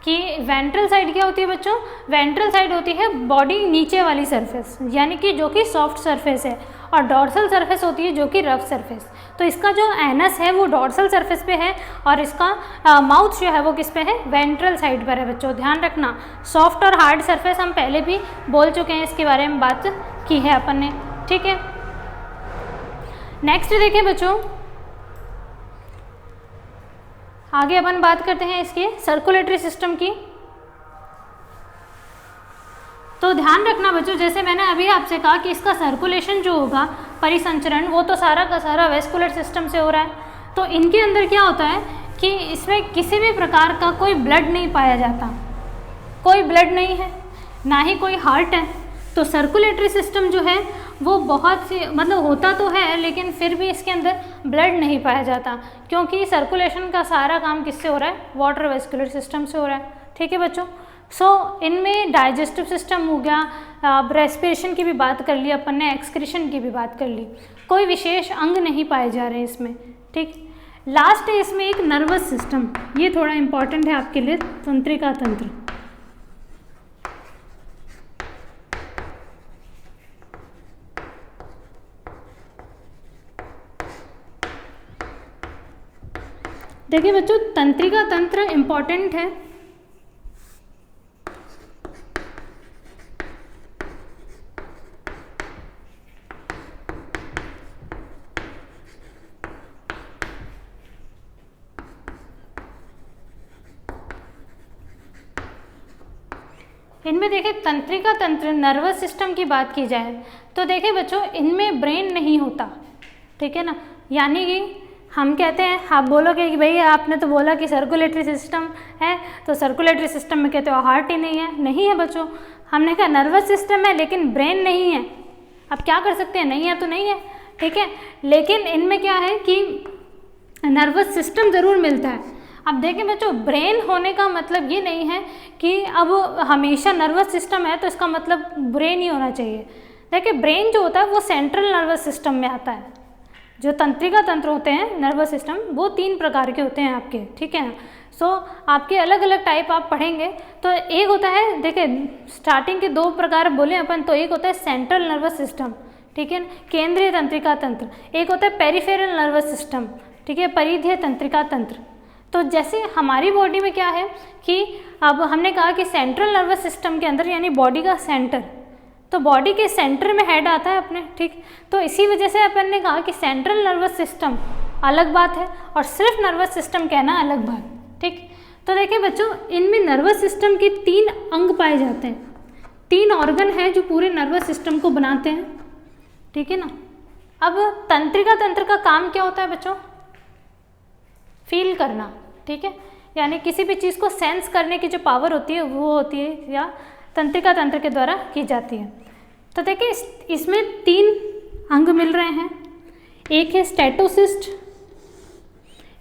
कि वेंट्रल साइड क्या होती है बच्चों? वेंट्रल साइड होती है बॉडी नीचे वाली सरफेस, यानी कि जो कि सॉफ्ट सरफेस है, और डॉर्सल सरफेस होती है जो कि रफ सरफेस। तो इसका जो एनस है वो डॉर्सल सरफेस पे है और इसका माउथ जो है वो किस पे है? वेंट्रल साइड पर है बच्चों, ध्यान रखना। सॉफ्ट और हार्ड सरफेस हम पहले भी बोल चुके हैं, इसके बारे में बात की है अपन ने, ठीक है। नेक्स्ट देखिए बच्चों, आगे अपन बात करते हैं इसके सर्कुलेटरी सिस्टम की। तो ध्यान रखना बच्चों, जैसे मैंने अभी आपसे कहा कि इसका सर्कुलेशन जो होगा, परिसंचरण, वो तो सारा का सारा वेस्कुलर सिस्टम से हो रहा है। तो इनके अंदर क्या होता है कि इसमें किसी भी प्रकार का कोई ब्लड नहीं पाया जाता, कोई ब्लड नहीं है, ना ही कोई हार्ट है। तो सर्कुलेटरी सिस्टम जो है वो बहुत सी मतलब होता तो है, लेकिन फिर भी इसके अंदर ब्लड नहीं पाया जाता, क्योंकि सर्कुलेशन का सारा काम किससे हो रहा है? वाटर वेस्कुलर सिस्टम से हो रहा है, ठीक है बच्चों। सो इनमें डाइजेस्टिव सिस्टम हो गया, रेस्पिरेशन की भी बात कर ली अपन ने, एक्सक्रीशन की भी बात कर ली, कोई विशेष अंग नहीं पाए जा रहे हैं इसमें, ठीक। लास्ट है इसमें एक नर्वस सिस्टम, ये थोड़ा इंपॉर्टेंट है आपके लिए, तंत्रिका तंत्र। देखिए बच्चों, तंत्रिका तंत्र इम्पॉर्टेंट है। इनमें देखिए तंत्रिका तंत्र, नर्वस सिस्टम की बात की जाए तो देखिए बच्चों, इनमें ब्रेन नहीं होता, ठीक है ना। यानी कि हम कहते हैं, आप बोलोगे कि भाई आपने तो बोला कि सर्कुलेटरी सिस्टम है, तो सर्कुलेटरी सिस्टम में कहते हो हार्ट ही नहीं है। नहीं है बच्चों, हमने कहा नर्वस सिस्टम है लेकिन ब्रेन नहीं है। अब क्या कर सकते हैं, नहीं है तो नहीं है, ठीक है। लेकिन इनमें क्या है कि नर्वस सिस्टम ज़रूर मिलता है। अब देखें बच्चों, ब्रेन होने का मतलब ये नहीं है कि अब हमेशा नर्वस सिस्टम है तो इसका मतलब ब्रेन ही होना चाहिए। देखिए ब्रेन जो होता है वो सेंट्रल नर्वस सिस्टम में आता है। जो तंत्रिका तंत्र होते हैं नर्वस सिस्टम, वो 3 प्रकार के होते हैं आपके, ठीक है। सो आपके अलग अलग टाइप आप पढ़ेंगे। तो एक होता है, देखिए स्टार्टिंग के 2 प्रकार बोले अपन, तो एक होता है सेंट्रल नर्वस सिस्टम, ठीक है, केंद्रीय तंत्रिका तंत्र। एक होता है पेरिफेरल नर्वस सिस्टम, ठीक है, परिधीय तंत्रिका तंत्र। तो जैसे हमारी बॉडी में क्या है कि अब हमने कहा कि सेंट्रल नर्वस सिस्टम के अंदर यानी बॉडी का सेंटर, तो बॉडी के सेंटर में हेड आता है अपने, ठीक। तो इसी वजह से अपन ने कहा कि सेंट्रल नर्वस सिस्टम अलग बात है और सिर्फ नर्वस सिस्टम कहना अलग बात, ठीक। तो देखिए बच्चों, इनमें नर्वस सिस्टम के 3 अंग पाए जाते हैं, 3 ऑर्गन हैं जो पूरे नर्वस सिस्टम को बनाते हैं, ठीक है ना। अब तंत्रिका तंत्र का काम क्या होता है बच्चों? फील करना, ठीक है, यानी किसी भी चीज़ को सेंस करने की जो पावर होती है वो होती है या तंत्रिका तंत्र के द्वारा की जाती है। तो देखिए इसमें 3 अंग मिल रहे हैं, एक है स्टेटोसिस्ट,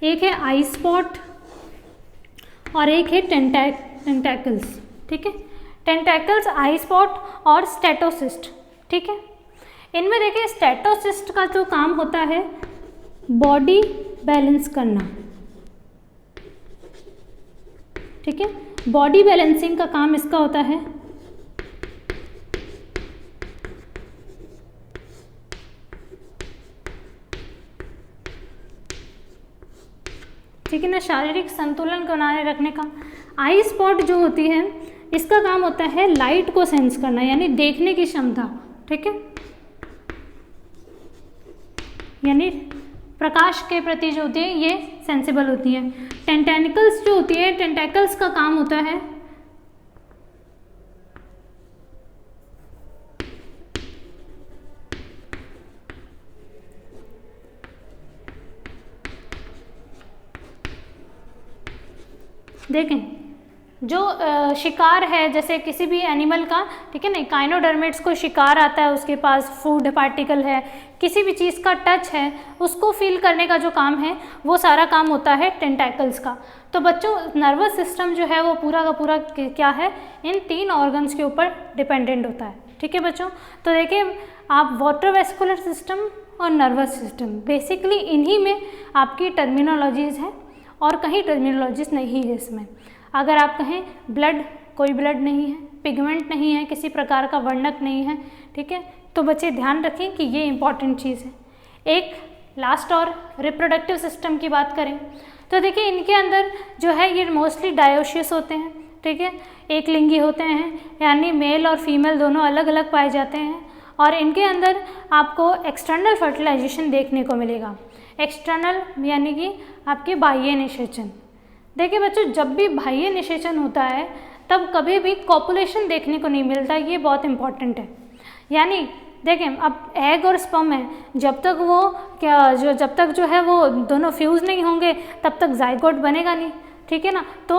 एक है आई स्पॉट और एक है टेंटैकल्स, ठीक है। टेंटैकल्स, आई स्पॉट और स्टेटोसिस्ट, ठीक है। इनमें देखिए स्टेटोसिस्ट का जो काम होता है बॉडी बैलेंस करना, ठीक है, बॉडी बैलेंसिंग का काम इसका होता है। ठीक है ना, शारीरिक संतुलन को बनाए रखने का। आई स्पॉट जो होती है इसका काम होता है लाइट को सेंस करना, यानी देखने की क्षमता, ठीक है, यानी प्रकाश के प्रति जो होती है ये सेंसिबल होती है। टेंटैकल्स जो होती है, टेंटैकल्स का काम होता है देखें जो शिकार है, जैसे किसी भी एनिमल का, ठीक है ना, काइनोडर्मेट्स को शिकार आता है, उसके पास फूड पार्टिकल है, किसी भी चीज़ का टच है, उसको फील करने का जो काम है वो सारा काम होता है टेंटैकल्स का। तो बच्चों नर्वस सिस्टम जो है वो पूरा का पूरा क्या है, इन 3 ऑर्गन्स के ऊपर डिपेंडेंट होता है, ठीक है बच्चों। तो देखिए आप वाटर वेस्कुलर सिस्टम और नर्वस सिस्टम बेसिकली इन्हीं में आपकी टर्मिनोलॉजीज़ हैं और कहीं टर्मिनोलॉजीज नहीं है इसमें। अगर आप कहें ब्लड, कोई ब्लड नहीं है, पिगमेंट नहीं है, किसी प्रकार का वर्णक नहीं है, ठीक है, तो बच्चे ध्यान रखें कि ये इंपॉर्टेंट चीज़ है। एक लास्ट और रिप्रोडक्टिव सिस्टम की बात करें तो देखिए इनके अंदर जो है ये मोस्टली डायोशियस होते हैं, ठीक है, एक लिंगी होते हैं, यानी मेल और फीमेल दोनों अलग अलग पाए जाते हैं और इनके अंदर आपको एक्सटर्नल फर्टिलाइजेशन देखने को मिलेगा। एक्सटर्नल यानी कि आपके बाह्य निषेचन। देखिए बच्चों, जब भी बाह्य निषेचन होता है तब कभी भी कॉपुलेशन देखने को नहीं मिलता, ये बहुत इंपॉर्टेंट है। यानी देखें, अब एग और स्पर्म है, जब तक जो है वो दोनों फ्यूज़ नहीं होंगे तब तक जाइगोट बनेगा नहीं, ठीक है ना। तो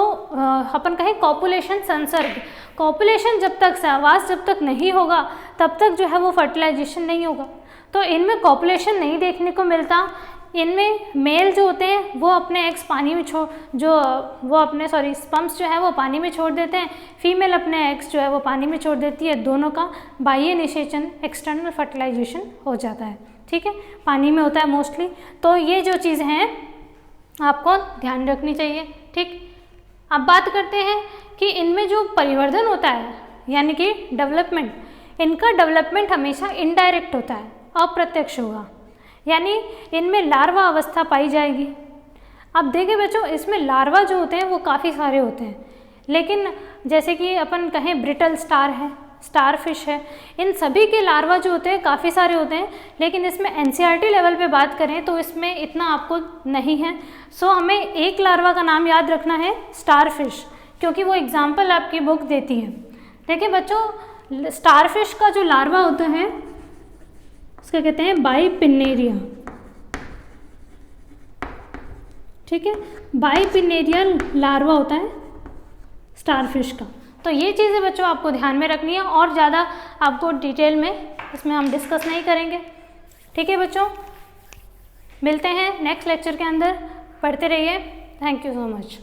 अपन कहें कॉपुलेशन संसर्ग, कॉपुलेशन जब तक, सहवास जब तक नहीं होगा तब तक जो है वो फर्टिलाइजेशन नहीं होगा। तो इनमें कॉपुलेशन नहीं देखने को मिलता। इनमें मेल जो होते हैं वो अपने एग्स पानी में स्पर्म्स जो है वो पानी में छोड़ देते हैं, फीमेल अपने एग्स जो है वो पानी में छोड़ देती है। दोनों का बाह्य निषेचन, एक्सटर्नल फर्टिलाइजेशन हो जाता है, ठीक है, पानी में होता है मोस्टली। तो ये जो चीज़ें हैं आपको ध्यान रखनी चाहिए, ठीक। अब बात करते हैं कि इनमें जो परिवर्धन होता है यानी कि डेवलपमेंट, इनका डेवलपमेंट हमेशा इनडायरेक्ट होता है, अप्रत्यक्ष होगा, यानी इनमें लार्वा अवस्था पाई जाएगी। अब देखिए बच्चों, इसमें लार्वा जो होते हैं वो काफ़ी सारे होते हैं, लेकिन जैसे कि अपन कहें ब्रिटल स्टार है, स्टार फिश है, इन सभी के लार्वा जो होते हैं काफ़ी सारे होते हैं, लेकिन इसमें एनसीईआरटी लेवल पे बात करें तो इसमें इतना आपको नहीं है। सो हमें एक लार्वा का नाम याद रखना है, स्टार फिश, क्योंकि वो एग्जाम्पल आपकी बुक देती है। देखिए बच्चों, स्टार फिश का जो लार्वा होता है उसका कहते हैं बाइपिनेरिया, ठीक है, बाइपिनेरियल लार्वा होता है स्टारफिश का। तो ये चीज़ें बच्चों आपको ध्यान में रखनी है और ज़्यादा आपको डिटेल में इसमें हम डिस्कस नहीं करेंगे, ठीक है बच्चों। मिलते हैं नेक्स्ट लेक्चर के अंदर, पढ़ते रहिए। Thank you so much.